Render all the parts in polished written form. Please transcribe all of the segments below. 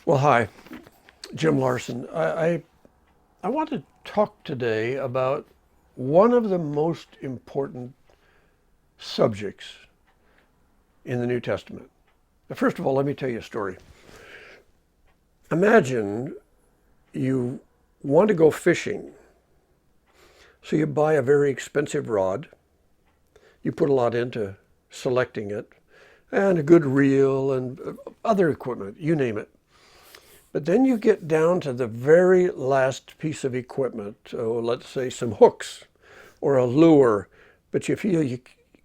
Well, hi, Jim Larson. I want to talk today about one of the most important subjects in the New Testament. First of all, let me tell you a story. Imagine you want to go fishing, so you buy a very expensive rod. You put a lot into selecting it, and a good reel and other equipment, you name it. But then you get down to the very last piece of equipment, let's say some hooks or a lure, but you feel you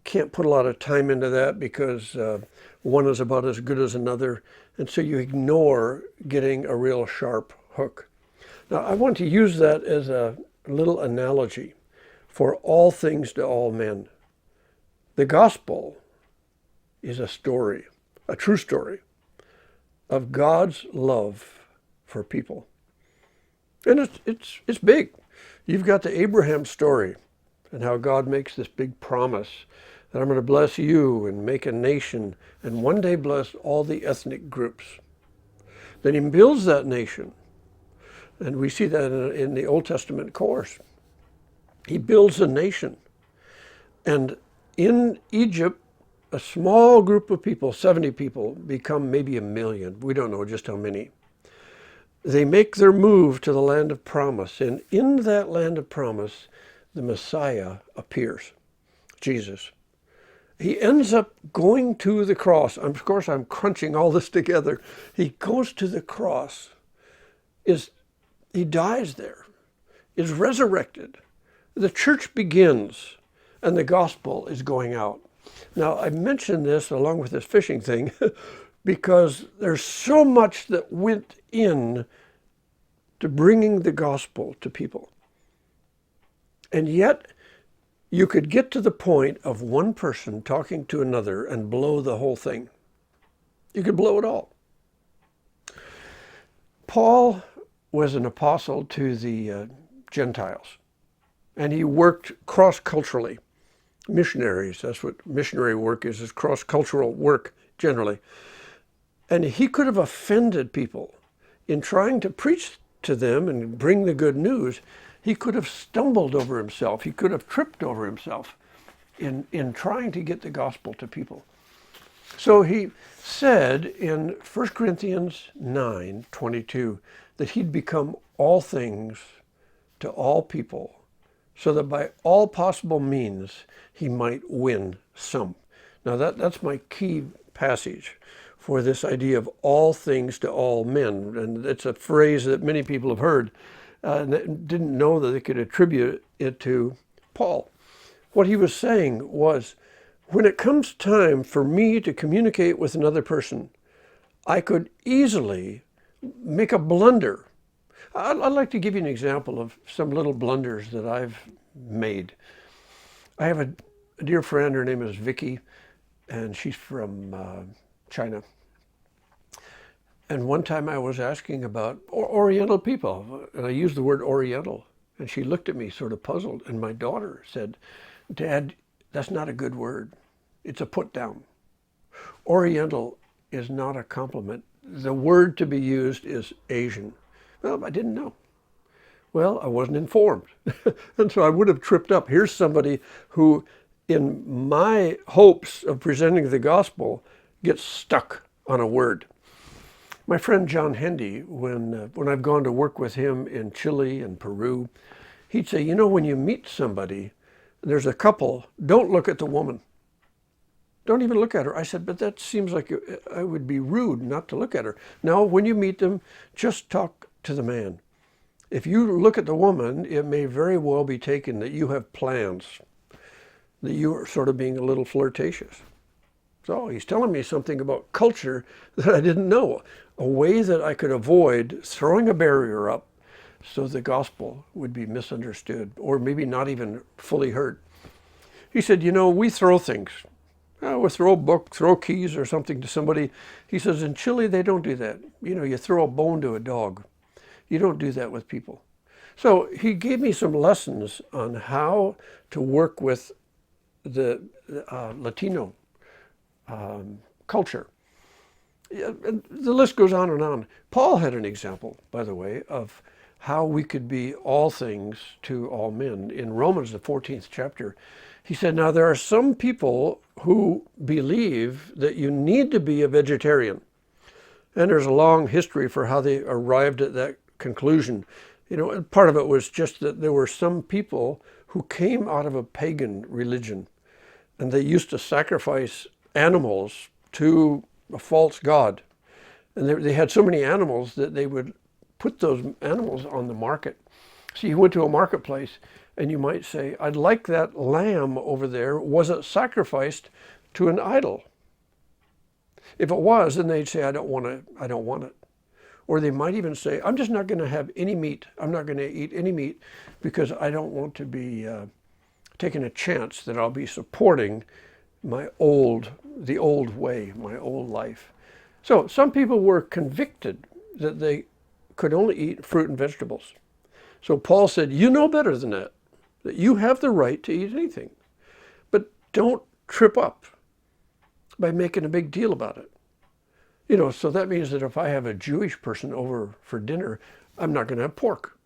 can't put a lot of time into that because one is about as good as another, and so you ignore getting a real sharp hook. Now, I want to use that as a little analogy for all things to all men. The gospel is a story, a true story of God's love for people. And it's big. You've got the Abraham story and how God makes this big promise that I'm going to bless you and make a nation and one day bless all the ethnic groups. Then he builds that nation. And we see that in the Old Testament course. He builds a nation. And in Egypt, a small group of people, 70 people, become maybe 1,000,000. We don't know just how many. They make their move to the land of promise. And in that land of promise, the Messiah appears, Jesus. He ends up going to the cross. Of course, I'm crunching all this together. He goes to the cross. He dies there, is resurrected. The church begins, and the gospel is going out. Now, I mentioned this along with this fishing thing because there's so much that went in to bringing the gospel to people. And yet, you could get to the point of one person talking to another and blow the whole thing. You could blow it all. Paul was an apostle to the Gentiles, and he worked cross-culturally. Missionaries, that's what missionary work is cross-cultural work generally. And he could have offended people in trying to preach to them and bring the good news. He could have stumbled over himself. He could have tripped over himself in trying to get the gospel to people. So he said in 1 Corinthians 9:22 that he'd become all things to all people, so that by all possible means he might win some. Now that's my key passage for this idea of all things to all men. And it's a phrase that many people have heard and didn't know that they could attribute it to Paul. What he was saying was, when it comes time for me to communicate with another person, I could easily make a blunder. I'd like to give you an example of some little blunders that I've made. I have a dear friend, her name is Vicky, and she's from China. And one time I was asking about Oriental people, and I used the word Oriental, and she looked at me sort of puzzled, and my daughter said, "Dad, that's not a good word. It's a put down. Oriental is not a compliment. The word to be used is Asian." Well, I didn't know. Well, I wasn't informed. And so I would have tripped up. Here's somebody who, in my hopes of presenting the gospel, gets stuck on a word. My friend John Hendy, when I've gone to work with him in Chile and Peru, he'd say, when you meet somebody, there's a couple, don't look at the woman. Don't even look at her. I said, but that seems like I would be rude not to look at her. No, when you meet them, just talk to the man. If you look at the woman, it may very well be taken that you have plans, that you are sort of being a little flirtatious. So he's telling me something about culture that I didn't know, a way that I could avoid throwing a barrier up so the gospel would be misunderstood or maybe not even fully heard. He said, we throw things. We throw a book, throw keys or something to somebody. He says, in Chile, they don't do that. You throw a bone to a dog. You don't do that with people. So he gave me some lessons on how to work with the Latino culture. And the list goes on and on. Paul had an example, by the way, of how we could be all things to all men. In Romans, the 14th chapter, he said, now there are some people who believe that you need to be a vegetarian. And there's a long history for how they arrived at that conclusion. You know, and part of it was just that there were some people who came out of a pagan religion, and they used to sacrifice animals to a false god. And they had so many animals that they would put those animals on the market. So you went to a marketplace and you might say, I'd like that lamb over there. Was it sacrificed to an idol? If it was, then they'd say, I don't want it. Or they might even say, I'm just not going to have any meat. I'm not going to eat any meat because I don't want to be taking a chance that I'll be supporting the old way, my old life. So some people were convicted that they could only eat fruit and vegetables. So Paul said, you know better than that you have the right to eat anything. But don't trip up by making a big deal about it. You know, so that means that if I have a Jewish person over for dinner, I'm not going to have pork.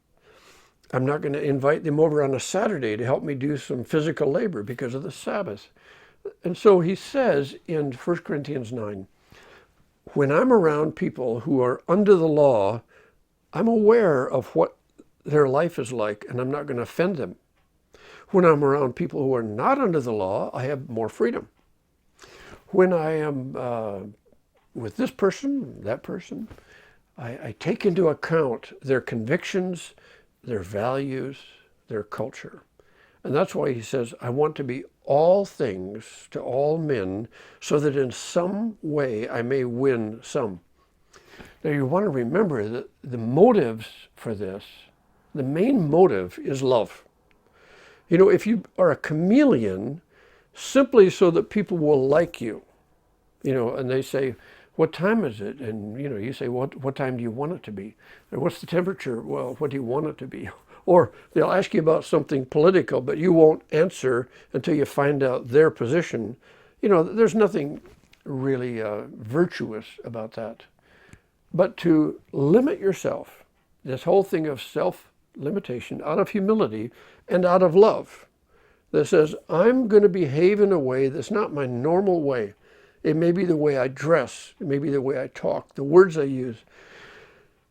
I'm not going to invite them over on a Saturday to help me do some physical labor because of the Sabbath. And so he says in 1 Corinthians 9, when I'm around people who are under the law, I'm aware of what their life is like, and I'm not going to offend them. When I'm around people who are not under the law, I have more freedom. When I am with this person, that person, I take into account their convictions, their values, their culture. And that's why he says, I want to be all things to all men so that in some way I may win some. Now you want to remember that the motives for this, the main motive is love. You know, if you are a chameleon simply so that people will like you, you know, and they say, what time is it? And, you know, you say, what time do you want it to be? Or what's the temperature? Well, what do you want it to be? Or they'll ask you about something political, but you won't answer until you find out their position. You know, there's nothing really virtuous about that. But to limit yourself, this whole thing of self-limitation out of humility and out of love, that says, I'm going to behave in a way that's not my normal way. It may be the way I dress. It may be the way I talk, the words I use.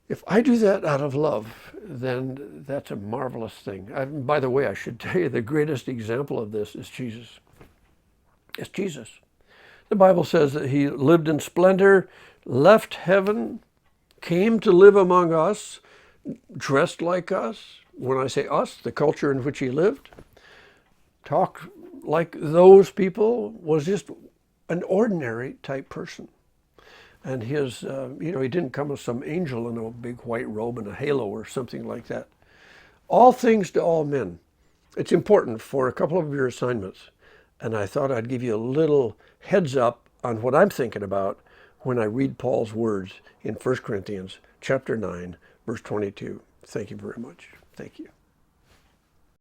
If I do that out of love, then that's a marvelous thing. By the way, I should tell you, the greatest example of this is Jesus. It's Jesus. The Bible says that he lived in splendor, left heaven, came to live among us, dressed like us. When I say us, the culture in which he lived, talked like those people, was just an ordinary type person. And his, you know, he didn't come as some angel in a big white robe and a halo or something like that. All things to all men. It's important for a couple of your assignments. And I thought I'd give you a little heads up on what I'm thinking about when I read Paul's words in 1 Corinthians chapter 9, verse 22. Thank you very much. Thank you.